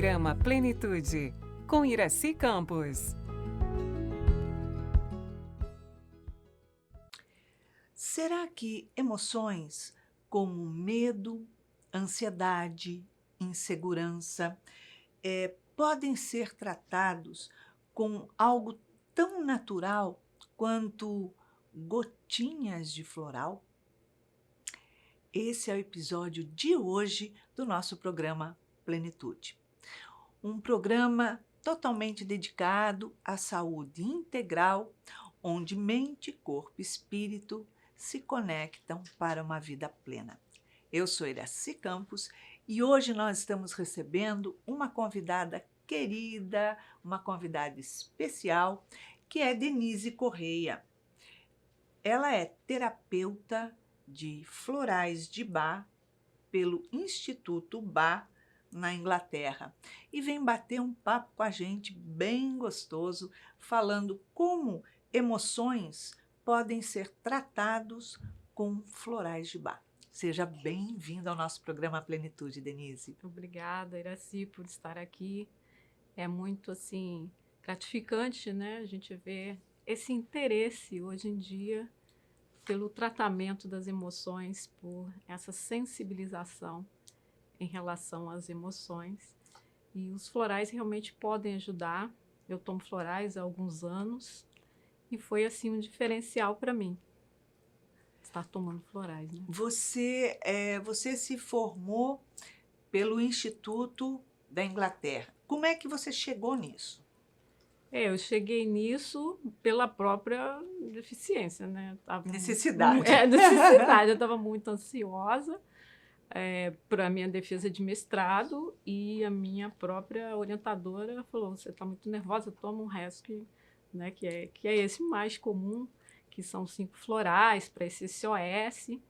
Programa Plenitude, com Iraci Campos. Será que emoções como medo, ansiedade, insegurança podem ser tratados com algo tão natural quanto gotinhas de floral? Esse é o episódio de hoje do nosso programa Plenitude. Um programa totalmente dedicado à saúde integral, onde mente, corpo e espírito se conectam para uma vida plena. Eu sou Iraci Campos e hoje nós estamos recebendo uma convidada querida, uma convidada especial, que é Denise Correia. Ela é terapeuta de florais de Bach pelo Instituto Bach na Inglaterra e vem bater um papo com a gente bem gostoso, falando como emoções podem ser tratados com florais de Bach. Seja bem-vinda ao nosso programa Plenitude, Denise. Obrigada, Iraci, por estar aqui. É muito, assim, gratificante, né? A gente ver esse interesse hoje em dia pelo tratamento das emoções, por essa sensibilização em relação às emoções. E os florais realmente podem ajudar. Eu tomo florais há alguns anos e foi, assim, um diferencial para mim, estar tomando florais, né? Você se formou pelo Instituto da Inglaterra. Como é que você chegou nisso? Eu cheguei nisso pela própria deficiência, né? Necessidade. Necessidade. Eu estava muito ansiosa para a minha defesa de mestrado e a minha própria orientadora falou, você está muito nervosa, toma um Rescue, né? Que é esse mais comum, que são 5 florais para esse SOS.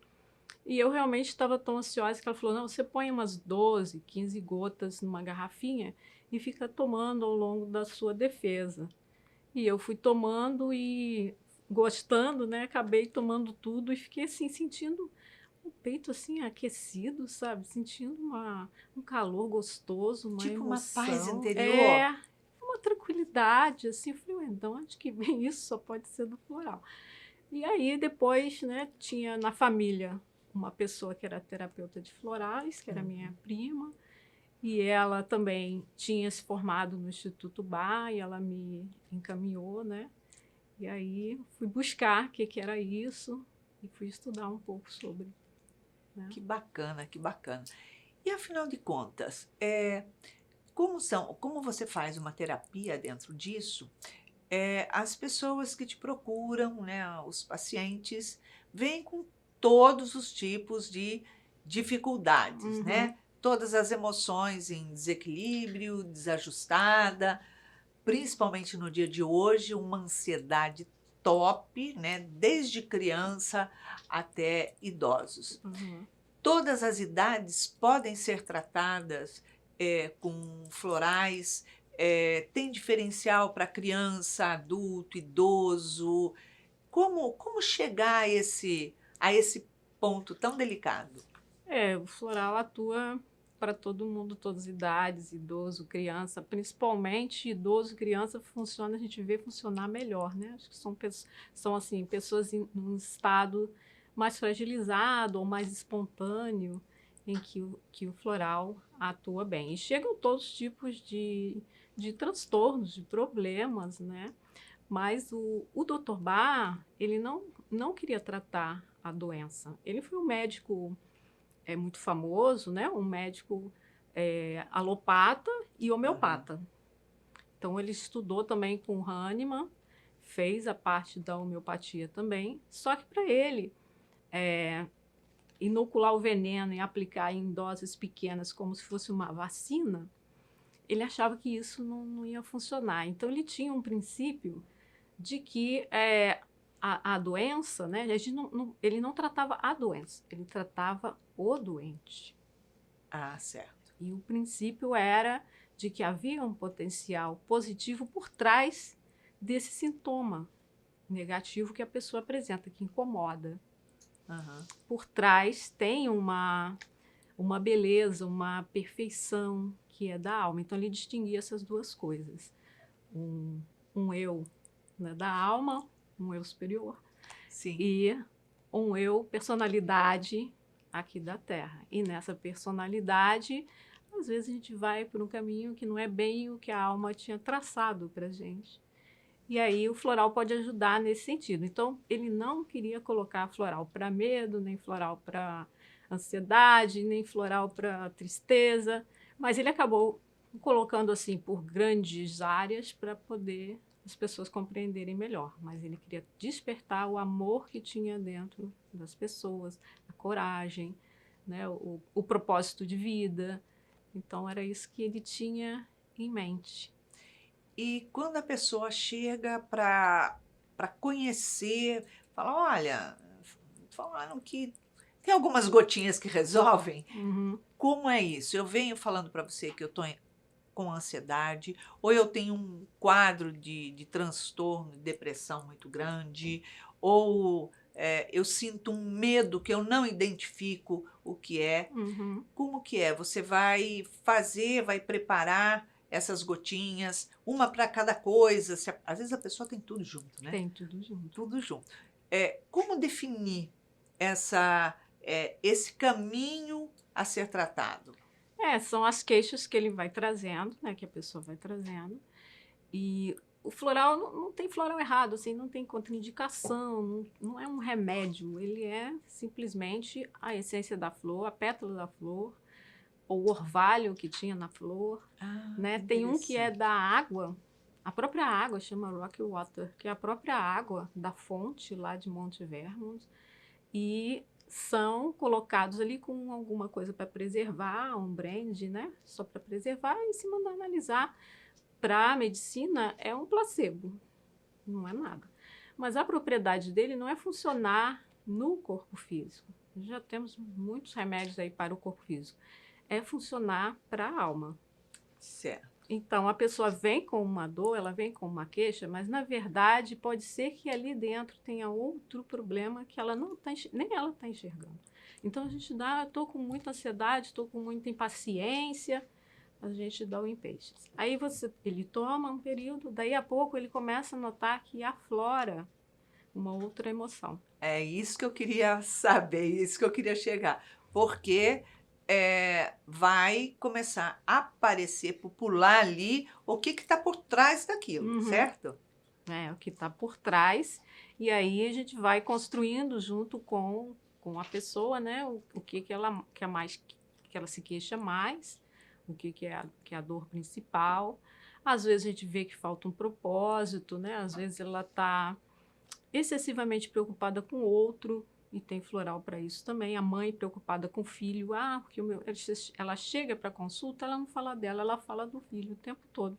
E eu realmente estava tão ansiosa que ela falou, não, você põe umas 12, 15 gotas numa garrafinha e fica tomando ao longo da sua defesa. E eu fui tomando e gostando, né? Acabei tomando tudo e fiquei assim, sentindo o peito assim aquecido, sabe? Sentindo um calor gostoso, uma Tipo uma emoção. paz interior. Uma tranquilidade, assim. Eu falei, ué, de onde que vem isso? Só pode ser do floral. E aí depois, né, tinha na família uma pessoa que era terapeuta de florais, que era minha prima, e ela também tinha se formado no Instituto Bach, e ela me encaminhou, né? E aí fui buscar o que era isso e fui estudar um pouco sobre. Né? Que bacana, que bacana. E afinal de contas, como você faz uma terapia dentro disso, as pessoas que te procuram, né, os pacientes, vêm com todos os tipos de dificuldades, né? Todas as emoções em desequilíbrio, desajustada, principalmente no dia de hoje, uma ansiedade top, né? Desde criança até idosos. Todas as idades podem ser tratadas com florais. Tem diferencial para criança, adulto, idoso? Como chegar a esse ponto tão delicado? O floral atua para todo mundo, todas as idades, idoso, criança, principalmente idoso e criança a gente vê funcionar melhor, né? Acho que são assim, pessoas em um estado mais fragilizado ou mais espontâneo, em que o floral atua bem. E chegam todos os tipos de transtornos, de problemas, né? Mas o Dr. Bach, ele não queria tratar a doença. Ele foi um médico muito famoso, né? Um médico alopata e homeopata. Então, ele estudou também com Hahnemann, fez a parte da homeopatia também, só que para ele inocular o veneno e aplicar em doses pequenas como se fosse uma vacina, ele achava que isso não ia funcionar. Então, ele tinha um princípio de que a doença, né, ele não tratava a doença, ele tratava o doente. Ah, certo. E o princípio era de que havia um potencial positivo por trás desse sintoma negativo que a pessoa apresenta, que incomoda. Por trás tem uma beleza, uma perfeição que é da alma. Então, ele distinguia essas duas coisas. Um eu, né, da alma, um eu superior, Sim. e um eu personalidade aqui da Terra. E nessa personalidade, às vezes a gente vai por um caminho que não é bem o que a alma tinha traçado para a gente. E aí o floral pode ajudar nesse sentido. Então, ele não queria colocar floral para medo, nem floral para ansiedade, nem floral para tristeza, mas ele acabou colocando assim por grandes áreas para poder as pessoas compreenderem melhor. Mas ele queria despertar o amor que tinha dentro das pessoas, a coragem, né, o propósito de vida. Então, era isso que ele tinha em mente. E quando a pessoa chega para conhecer, fala, olha, falaram que tem algumas gotinhas que resolvem. Uhum. Como é isso? Eu venho falando para você que eu estou com ansiedade, ou eu tenho um quadro de transtorno, de depressão muito grande, ou eu sinto um medo que eu não identifico o que é. Uhum. Como que é? Você vai fazer, vai preparar essas gotinhas, uma para cada coisa. Às vezes a pessoa tem tudo junto, né? Tem tudo junto. Tudo junto. Como definir esse caminho a ser tratado? São as queixas que ele vai trazendo, né, que a pessoa vai trazendo. E o floral, não tem floral errado, assim, não tem contraindicação, não é um remédio, ele é simplesmente a essência da flor, a pétala da flor, ou o orvalho que tinha na flor, né? Tem um que é da água, a própria água, chama Rocky Water, que é a própria água da fonte lá de Monte Vermont, e são colocados ali com alguma coisa para preservar, um brand, né? Só para preservar e se mandar analisar. Para a medicina é um placebo, não é nada. Mas a propriedade dele não é funcionar no corpo físico. Já temos muitos remédios aí para o corpo físico. É funcionar para a alma. Certo. Então, a pessoa vem com uma dor, ela vem com uma queixa, mas, na verdade, pode ser que ali dentro tenha outro problema que ela não tá, nem ela está enxergando. Então, a gente dá, estou com muita ansiedade, estou com muita impaciência, a gente dá o Impatiens. Aí ele toma um período, daí a pouco ele começa a notar que aflora uma outra emoção. É isso que eu queria saber, isso que eu queria chegar. Porque vai começar a aparecer, popular ali, o que está por trás daquilo, Uhum. certo? É o que está por trás, e aí a gente vai construindo junto com a pessoa, né, o que ela quer mais, que ela se queixa mais, o que é a dor principal. Às vezes a gente vê que falta um propósito, né? Às vezes ela está excessivamente preocupada com o outro, e tem floral para isso também. A mãe preocupada com o filho, porque ela chega para consulta, ela não fala dela, ela fala do filho o tempo todo.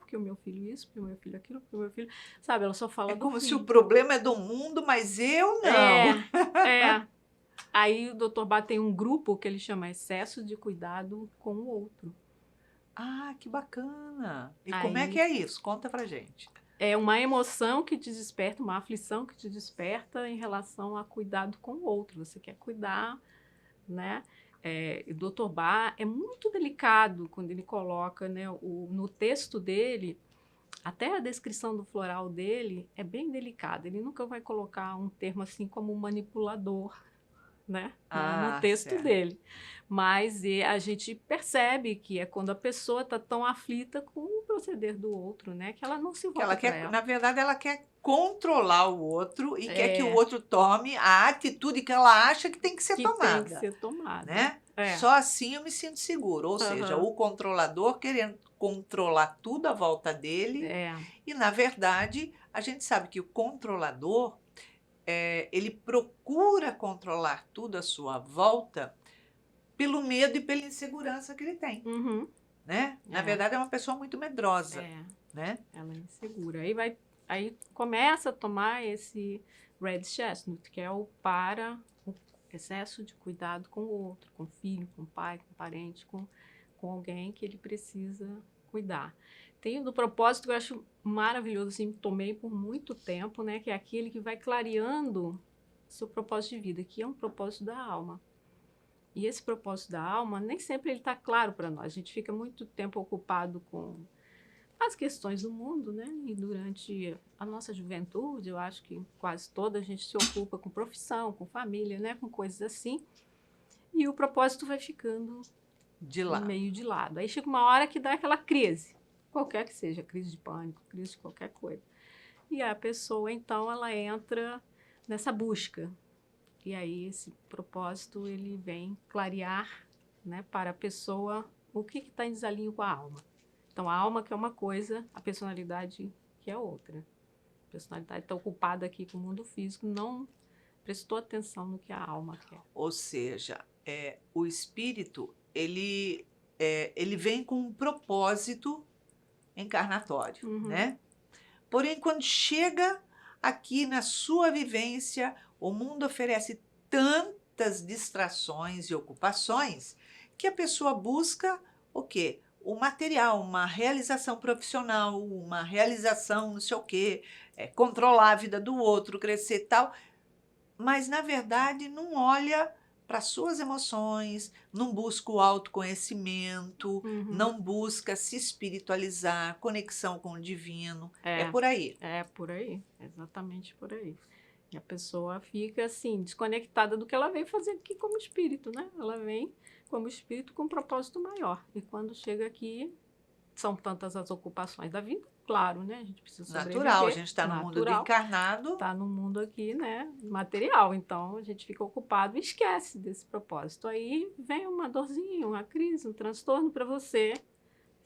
Porque o meu filho isso, porque o meu filho aquilo, porque o meu filho... Sabe, ela só fala do filho. É como se o problema é do mundo, mas eu não. É. Aí o Dr. Bá tem um grupo que ele chama Excesso de Cuidado com o Outro. Que bacana. E como é que é isso? Conta pra gente. É uma emoção que te desperta, uma aflição que te desperta em relação a cuidado com o outro. Você quer cuidar, né? O Dr. Bá é muito delicado quando ele coloca, né, no texto dele, até a descrição do floral dele é bem delicada. Ele nunca vai colocar um termo assim como manipulador, né, no texto certo. dele. Mas a gente percebe que é quando a pessoa está tão aflita com o proceder do outro, né, que ela não se volta para ela. Na verdade, ela quer controlar o outro e quer que o outro tome a atitude que ela acha que tem que ser tomada. Tem que ser tomada. Né? Só assim eu me sinto seguro. Ou seja, o controlador querendo controlar tudo à volta dele. E, na verdade, a gente sabe que o controlador, ele procura controlar tudo à sua volta pelo medo e pela insegurança que ele tem. Uhum. Né? Na verdade, é uma pessoa muito medrosa. Né? Ela é insegura. Aí começa a tomar esse Red Chestnut, que é o excesso de cuidado com o outro, com o filho, com o pai, com o parente, com alguém que ele precisa cuidar. Tem do propósito que eu acho maravilhoso, assim, tomei por muito tempo, né, que é aquele que vai clareando seu propósito de vida, que é um propósito da alma. E esse propósito da alma, nem sempre ele está claro para nós. A gente fica muito tempo ocupado com as questões do mundo, né? E durante a nossa juventude, eu acho que quase toda a gente se ocupa com profissão, com família, né? Com coisas assim. E o propósito vai ficando De lá. meio de lado. Aí chega uma hora que dá aquela crise, qualquer que seja, crise de pânico, crise de qualquer coisa. E a pessoa, então, ela entra nessa busca. E aí esse propósito, ele vem clarear, né, para a pessoa o que está em desalinho com a alma. Então, a alma que é uma coisa, a personalidade que é outra. A personalidade está ocupada aqui com o mundo físico, não prestou atenção no que a alma quer. Ou seja, o espírito, ele vem com um propósito encarnatório, Uhum. né? Porém, quando chega aqui na sua vivência, o mundo oferece tantas distrações e ocupações que a pessoa busca o quê? O material, uma realização profissional, uma realização não sei o quê, controlar a vida do outro, crescer e tal, mas na verdade não olha para suas emoções, não busca o autoconhecimento, Uhum. não busca se espiritualizar, conexão com o divino. É É. por aí. É por aí, exatamente por aí. E a pessoa fica assim, desconectada do que ela veio fazer aqui como espírito, né? Ela vem como espírito com um propósito maior. E quando chega aqui, são tantas as ocupações da vida, claro, né? A gente precisa sobreviver. Natural, a gente está no mundo do encarnado. Está no mundo aqui, né? Material. Então, a gente fica ocupado e esquece desse propósito. Aí vem uma dorzinha, uma crise, um transtorno para você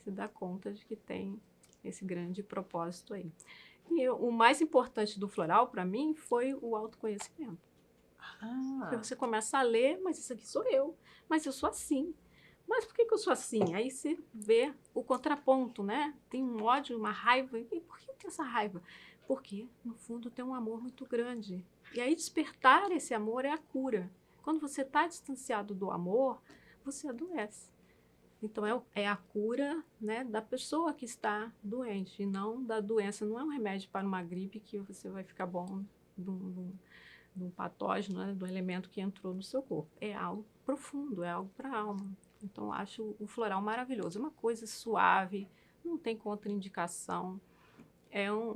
se dar conta de que tem esse grande propósito aí. E o mais importante do floral, para mim, foi o autoconhecimento. Porque você começa a ler, mas isso aqui sou eu. Mas eu sou assim. Mas por que eu sou assim? Aí você vê o contraponto, né? Tem um ódio, uma raiva. E por que essa raiva? Porque, no fundo, tem um amor muito grande. E aí despertar esse amor é a cura. Quando você está distanciado do amor, você adoece. Então, é a cura, né, da pessoa que está doente, e não da doença. Não é um remédio para uma gripe que você vai ficar bom de um patógeno, né, do elemento que entrou no seu corpo. É algo profundo, é algo para a alma. Então, eu acho o floral maravilhoso. É uma coisa suave, não tem contraindicação.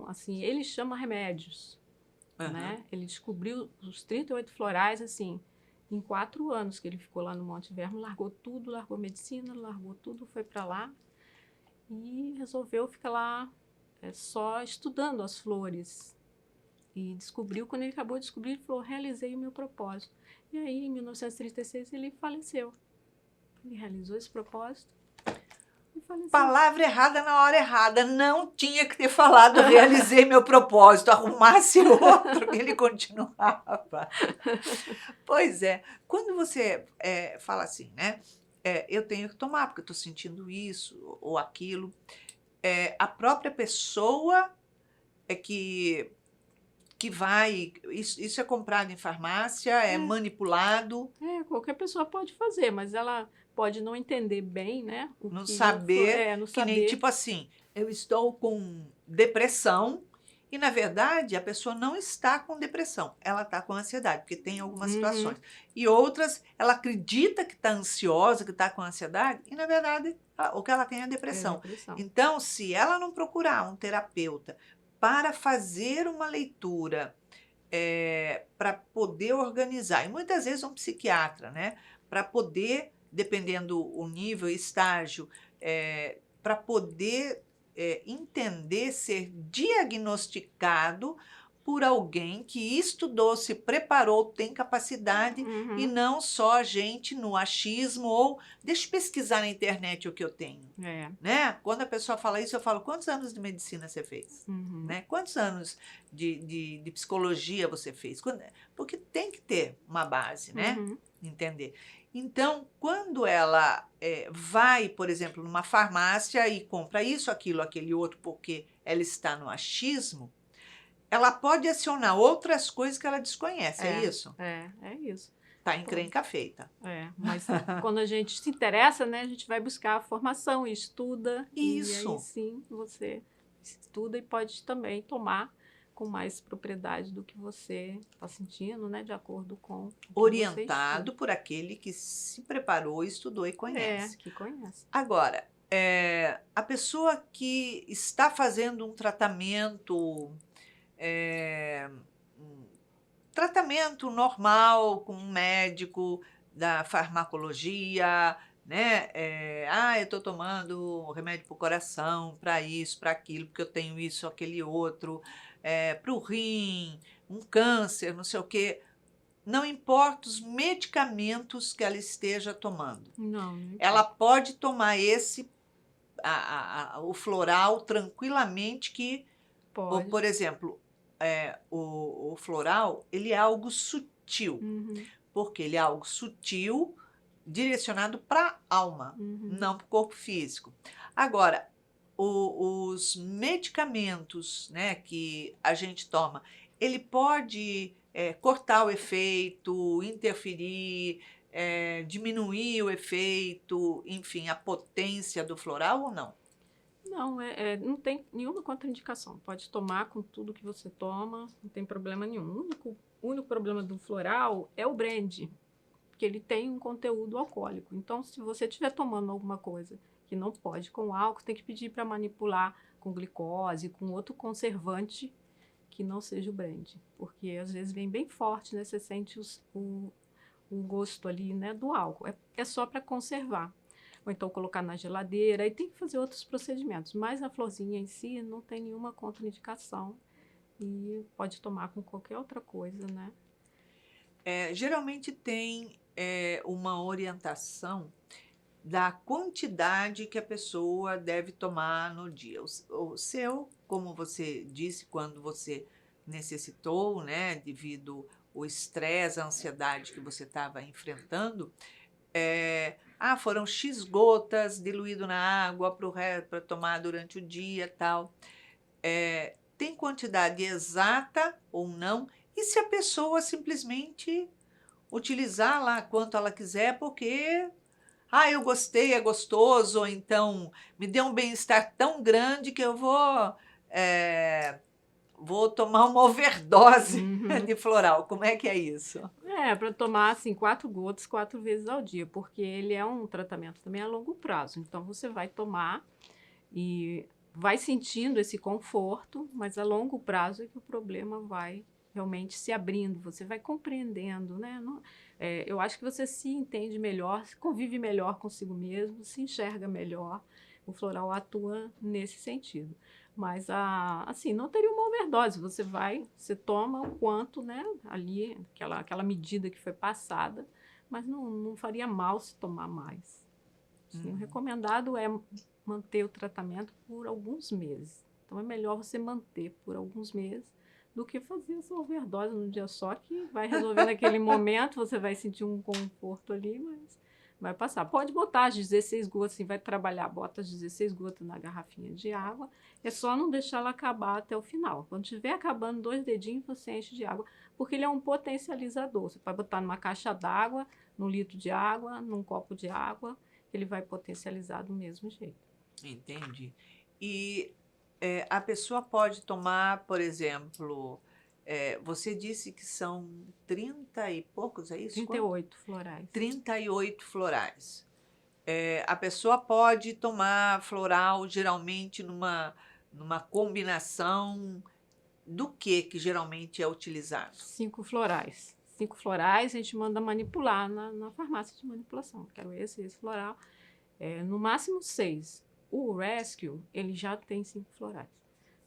Assim, ele chama remédios, né? Ele descobriu os 38 florais, assim, em 4 anos que ele ficou lá no Monte Vermo, largou tudo, largou medicina, largou tudo, foi para lá e resolveu ficar lá só estudando as flores. E descobriu, quando ele acabou de descobrir, ele falou, realizei o meu propósito. E aí, em 1936, ele faleceu. Ele realizou esse propósito e faleceu. Palavra errada na hora errada. Não tinha que ter falado, realizei meu propósito, arrumasse outro, ele continuava. Pois é. Quando você fala assim, né? Eu tenho que tomar, porque eu estou sentindo isso ou aquilo. A própria pessoa é que vai... Isso é comprado em farmácia, é manipulado. Qualquer pessoa pode fazer, mas ela pode não entender bem, né? Não saber, não que saber. nem tipo assim, eu estou com depressão e, na verdade, a pessoa não está com depressão, ela está com ansiedade, porque tem algumas situações. E outras, ela acredita que está ansiosa, que está com ansiedade, e, na verdade, o que ela tem é depressão. Então, se ela não procurar um terapeuta para fazer uma leitura, para poder organizar, e muitas vezes um psiquiatra, né, para poder, dependendo o nível e estágio, para poder entender, ser diagnosticado por alguém que estudou, se preparou, tem capacidade, e não só a gente no achismo ou deixa eu pesquisar na internet o que eu tenho. Né? Quando a pessoa fala isso, eu falo, quantos anos de medicina você fez? Né? Quantos anos de psicologia você fez? Porque tem que ter uma base, né? Entender. Então, quando ela vai, por exemplo, numa farmácia e compra isso, aquilo, aquele outro, porque ela está no achismo, ela pode acionar outras coisas que ela desconhece, é isso? É isso. Tá encrenca feita. Mas quando a gente se interessa, né, a gente vai buscar a formação e estuda. Isso. E aí sim, você estuda e pode também tomar com mais propriedade do que você está sentindo, né? De acordo com o que você Orientado por aquele que se preparou, estudou e estuda. conhece. Que conhece. Agora, a pessoa que está fazendo um é, um tratamento normal com um médico da farmacologia, né? Eu estou tomando remédio para o coração, para isso, para aquilo, porque eu tenho isso, aquele outro, para o rim, um câncer, não sei o quê. Não importa os medicamentos que ela esteja tomando. Não, não Ela importa. pode tomar o floral tranquilamente que, Pode. por exemplo, o floral, ele é algo sutil, Uhum, porque ele é algo sutil direcionado para a alma, uhum. não para o corpo físico. Agora, os medicamentos, né, que a gente toma, ele pode cortar o efeito, interferir, diminuir o efeito, enfim, a potência do floral ou não? Não, não tem nenhuma contraindicação. Pode tomar com tudo que você toma, não tem problema nenhum. O único problema do floral é o brand, que ele tem um conteúdo alcoólico. Então, se você estiver tomando alguma coisa que não pode com álcool, tem que pedir para manipular com glicose, com outro conservante que não seja o brand. Porque às vezes vem bem forte, né? Você sente o gosto ali, né, do álcool. É só para conservar. Ou então colocar na geladeira, e tem que fazer outros procedimentos. Mas a florzinha em si não tem nenhuma contraindicação e pode tomar com qualquer outra coisa, né? Geralmente tem uma orientação da quantidade que a pessoa deve tomar no dia. O seu, como você disse, quando você necessitou, né, devido ao estresse, à ansiedade que você estava enfrentando, foram X gotas diluído na água para tomar durante o dia, tal. Tem quantidade exata ou não? E se a pessoa simplesmente utilizar lá quanto ela quiser, porque eu gostei, é gostoso, ou então me deu um bem-estar tão grande que eu vou tomar uma overdose Uhum. de floral. Como é que é isso? Para tomar assim 4 gotas 4 vezes ao dia, porque ele é um tratamento também a longo prazo. Então você vai tomar e vai sentindo esse conforto, mas a longo prazo é que o problema vai realmente se abrindo, você vai compreendendo, né? Eu acho que você se entende melhor, convive melhor consigo mesmo, se enxerga melhor. O floral atua nesse sentido. Mas, assim, não teria uma overdose. Você toma o quanto, né? Ali, aquela medida que foi passada, mas não faria mal se tomar mais. Sim, o recomendado é manter o tratamento por alguns meses. Então, é melhor você manter por alguns meses do que fazer essa overdose num dia só, que vai resolver naquele momento, você vai sentir um conforto ali, mas vai passar. Pode botar as 16 gotas, assim, vai trabalhar, bota as 16 gotas na garrafinha de água, é só não deixar ela acabar até o final. Quando estiver acabando 2 dedinhos, você enche de água, porque ele é um potencializador. Você pode botar numa caixa d'água, num litro de água, num copo de água, ele vai potencializar do mesmo jeito. Entendi. E a pessoa pode tomar, por exemplo, você disse que são 30 e poucos, é isso? 38 florais. 38 florais. A pessoa pode tomar floral geralmente numa combinação do que geralmente é utilizado? 5 florais. 5 florais a gente manda manipular na farmácia de manipulação. Quero esse floral. No máximo 6. O Rescue, ele já tem 5 florais.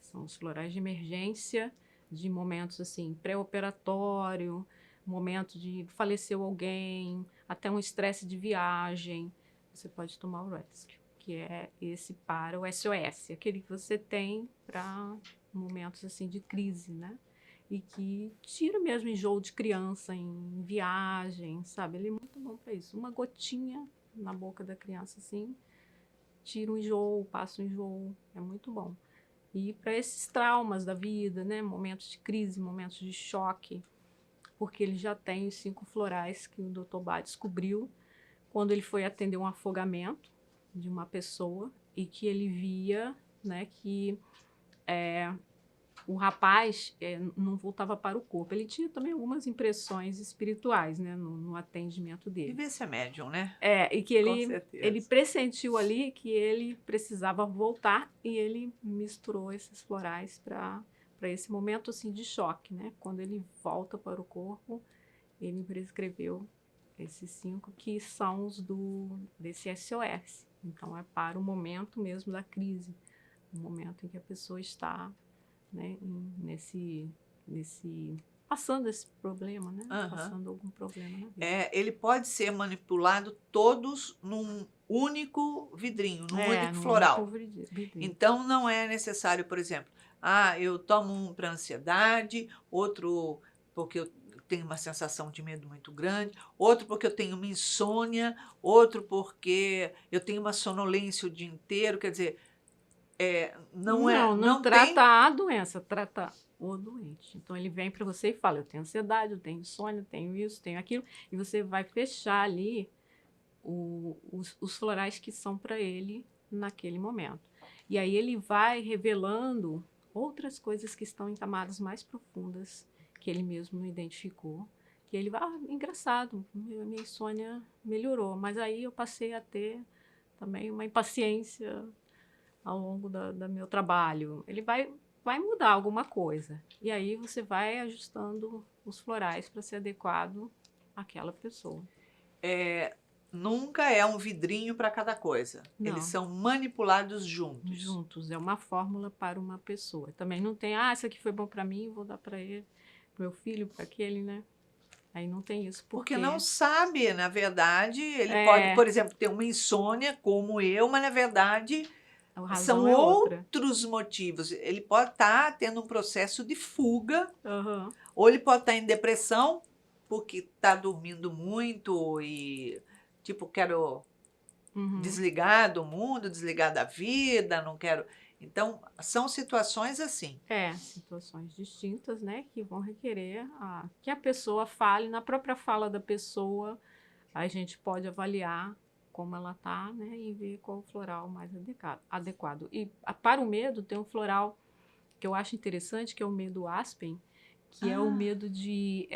São os florais de emergência, de momentos assim, pré-operatório, momento de faleceu alguém, até um estresse de viagem. Você pode tomar o Rescue, que é esse para o SOS, aquele que você tem para momentos assim de crise, né? E que tira mesmo enjoo de criança em viagem, sabe? Ele é muito bom para isso. Uma gotinha na boca da criança, assim, tira o enjoo, passa o enjoo, é muito bom. E para esses traumas da vida, né, momentos de crise, momentos de choque, porque ele já tem os 5 florais que o Dr. Bach descobriu quando ele foi atender um afogamento de uma pessoa e que ele via, né, que o rapaz não voltava para o corpo. Ele tinha também algumas impressões espirituais, né, no atendimento dele. Devia ser médium, né? E que Com ele certeza. pressentiu ali que ele precisava voltar e ele misturou esses florais para esse momento assim de choque, né? Quando ele volta para o corpo, ele prescreveu esses 5 que são os desse SOS. Então é para o momento mesmo da crise, o momento em que a pessoa está, né, nesse passando esse problema, né? Passando algum problema na vida. Ele pode ser manipulado todos num único vidrinho, num único floral. Único vidrinho. Então, não é necessário, por exemplo, eu tomo um para ansiedade, outro porque eu tenho uma sensação de medo muito grande, outro porque eu tenho uma insônia, outro porque eu tenho uma sonolência o dia inteiro. Quer dizer, não tem... trata a doença, trata o doente. Então ele vem para você e fala: eu tenho ansiedade, eu tenho insônia, eu tenho isso, tenho aquilo, e você vai fechar ali os florais que são para ele naquele momento. E aí ele vai revelando outras coisas que estão em camadas mais profundas que ele mesmo não identificou. Que ele vai, engraçado, minha insônia melhorou, mas aí eu passei a ter também uma impaciência ao longo do meu trabalho. Ele vai mudar alguma coisa. E aí você vai ajustando os florais para ser adequado àquela pessoa. Nunca é um vidrinho para cada coisa. Não. Eles são manipulados juntos. Juntos. É uma fórmula para uma pessoa. Também não tem, isso aqui foi bom para mim, vou dar para ele, para meu filho, para aquele, né? Aí não tem isso. Porque não sabe, na verdade, ele pode, por exemplo, ter uma insônia como eu, mas na verdade são outros motivos. Ele pode estar tendo um processo de fuga, ou ele pode estar em depressão porque está dormindo muito e tipo, quero desligar do mundo, desligar da vida, não quero. Então, são situações assim. Situações distintas, né, que vão requerer que a pessoa fale. Na própria fala da pessoa, a gente pode avaliar como ela está, né, e ver qual o floral mais adequado. E para o medo, tem um floral que eu acho interessante, que é o medo aspen, que é o medo de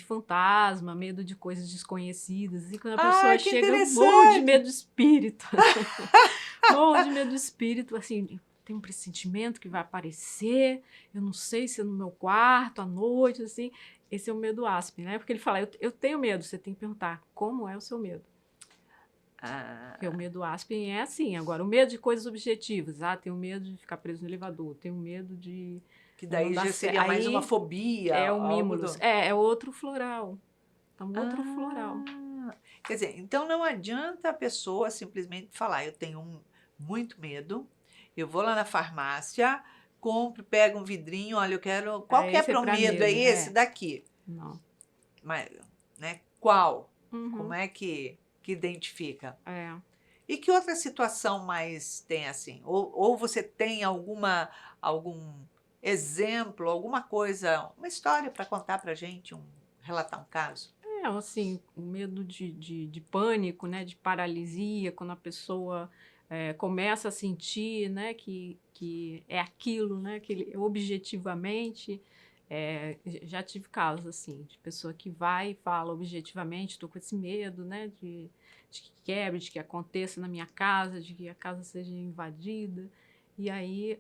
fantasma, medo de coisas desconhecidas. E quando a pessoa chega, morro de medo do espírito. Morro de medo do espírito, assim, tem um pressentimento que vai aparecer, eu não sei se é no meu quarto, à noite, assim. Esse é o medo aspen, né? Porque ele fala, eu tenho medo, você tem que perguntar, como é o seu medo? Porque o medo aspen é assim. Agora, o medo de coisas objetivas. Tenho medo de ficar preso no elevador, tenho medo de... Que daí já seria mais uma fobia. É o mímulos. É outro floral. Então, outro floral. Quer dizer, então não adianta a pessoa simplesmente falar, eu tenho muito medo, eu vou lá na farmácia, compro, pego um vidrinho, olha, eu quero... Qual que é para o medo? É esse daqui? Não. Mas, né, qual? Como é que identifica? E que outra situação mais tem assim? Ou você tem algum exemplo, alguma coisa, uma história para contar para a gente, relatar um caso? Assim, o medo de pânico, né, de paralisia, quando a pessoa começa a sentir, né, que é aquilo, né, que ele, objetivamente... já tive casos assim, de pessoa que vai e fala objetivamente, estou com esse medo, né, de que quebre, de que aconteça na minha casa, de que a casa seja invadida. E aí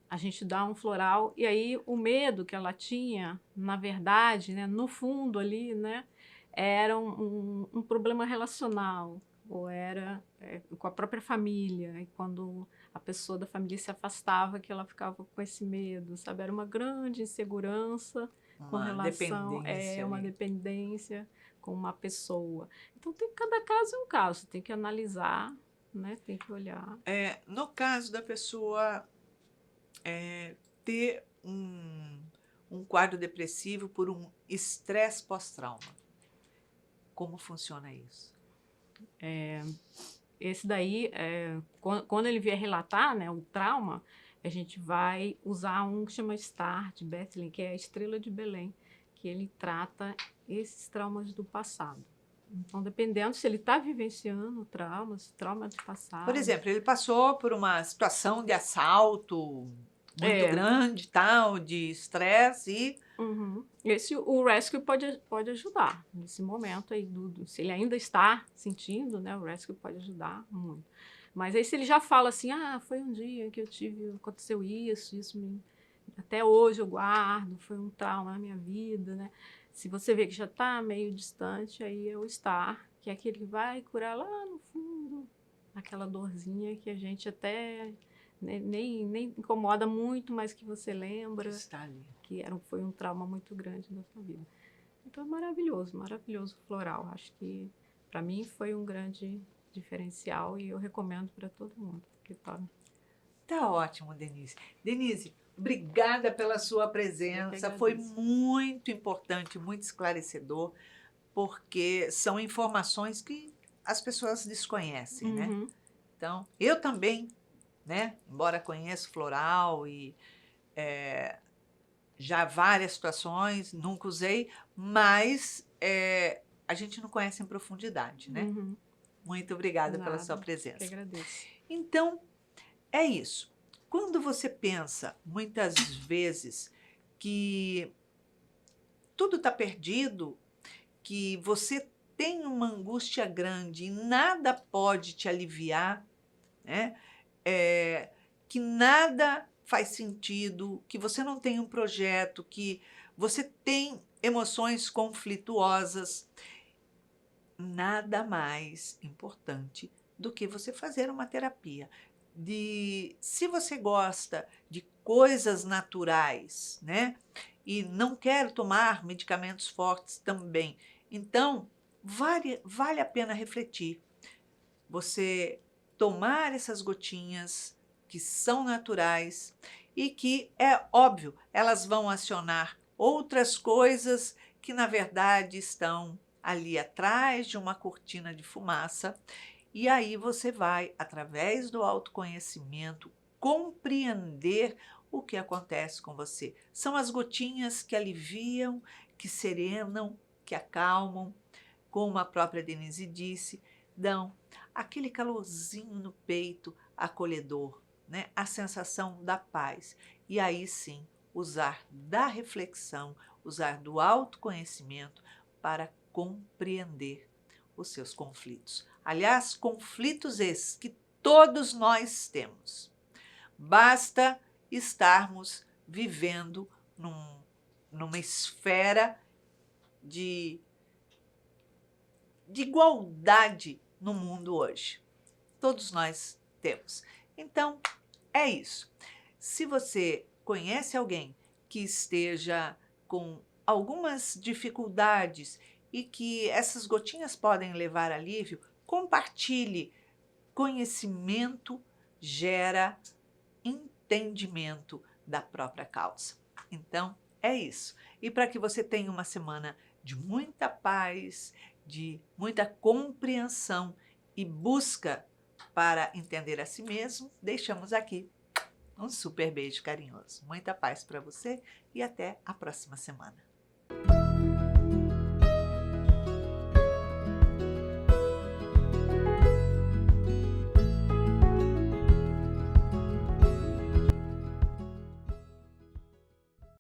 a gente dá um floral, e aí o medo que ela tinha, na verdade, né, no fundo ali, né, era um problema relacional, ou era com a própria família, e quando a pessoa da família se afastava, que ela ficava com esse medo, sabe? Era uma grande insegurança com relação... uma dependência com uma pessoa. Então, cada caso é um caso, tem que analisar, né? Tem que olhar. No caso da pessoa ter um quadro depressivo por um estresse pós-trauma, como funciona isso? Esse daí, quando ele vier relatar, né, o trauma, a gente vai usar um que chama Star de Bethlehem, que é a estrela de Belém, que ele trata esses traumas do passado. Então, dependendo se ele está vivenciando trauma de passado. Por exemplo, ele passou por uma situação de assalto, muito grande, tal, de estresse e... Uhum. O rescue pode ajudar nesse momento aí, se ele ainda está sentindo, né, o rescue pode ajudar muito. Mas aí se ele já fala assim, foi um dia que aconteceu isso até hoje eu guardo, foi um trauma na minha vida, né? Se você vê que já está meio distante, aí é o STAR, que é aquele que vai curar lá no fundo, aquela dorzinha que a gente até nem incomoda muito, mas que você lembra Está ali. que foi um trauma muito grande na sua vida. Então é maravilhoso, maravilhoso o floral. Acho que para mim foi um grande diferencial e eu recomendo para todo mundo. Tá ótimo, Denise. Denise, obrigada pela sua presença. Foi muito importante, muito esclarecedor, porque são informações que as pessoas desconhecem, né? Então, eu também, né? Embora conheça floral e já várias situações, nunca usei, mas a gente não conhece em profundidade, né? Muito obrigada pela sua presença. Eu que agradeço. Então, é isso. Quando você pensa, muitas vezes, que tudo está perdido, que você tem uma angústia grande e nada pode te aliviar, né? Que nada faz sentido, que você não tem um projeto, que você tem emoções conflituosas, nada mais importante do que você fazer uma terapia. Se você gosta de coisas naturais, né? E não quer tomar medicamentos fortes também, então vale a pena refletir. Você tomar essas gotinhas que são naturais e que, é óbvio, elas vão acionar outras coisas que, na verdade, estão ali atrás de uma cortina de fumaça. E aí você vai, através do autoconhecimento, compreender o que acontece com você. São as gotinhas que aliviam, que serenam, que acalmam, como a própria Denise disse, dão aquele calorzinho no peito acolhedor, né? A sensação da paz. E aí sim, usar da reflexão, usar do autoconhecimento para compreender os seus conflitos. Aliás, conflitos esses que todos nós temos. Basta estarmos vivendo numa esfera de igualdade no mundo hoje. Todos nós temos. Então, é isso. Se você conhece alguém que esteja com algumas dificuldades e que essas gotinhas podem levar alívio, compartilhe. Conhecimento gera entendimento da própria causa. Então, é isso. E para que você tenha uma semana de muita paz, de muita compreensão e busca para entender a si mesmo, deixamos aqui um super beijo carinhoso. Muita paz para você e até a próxima semana.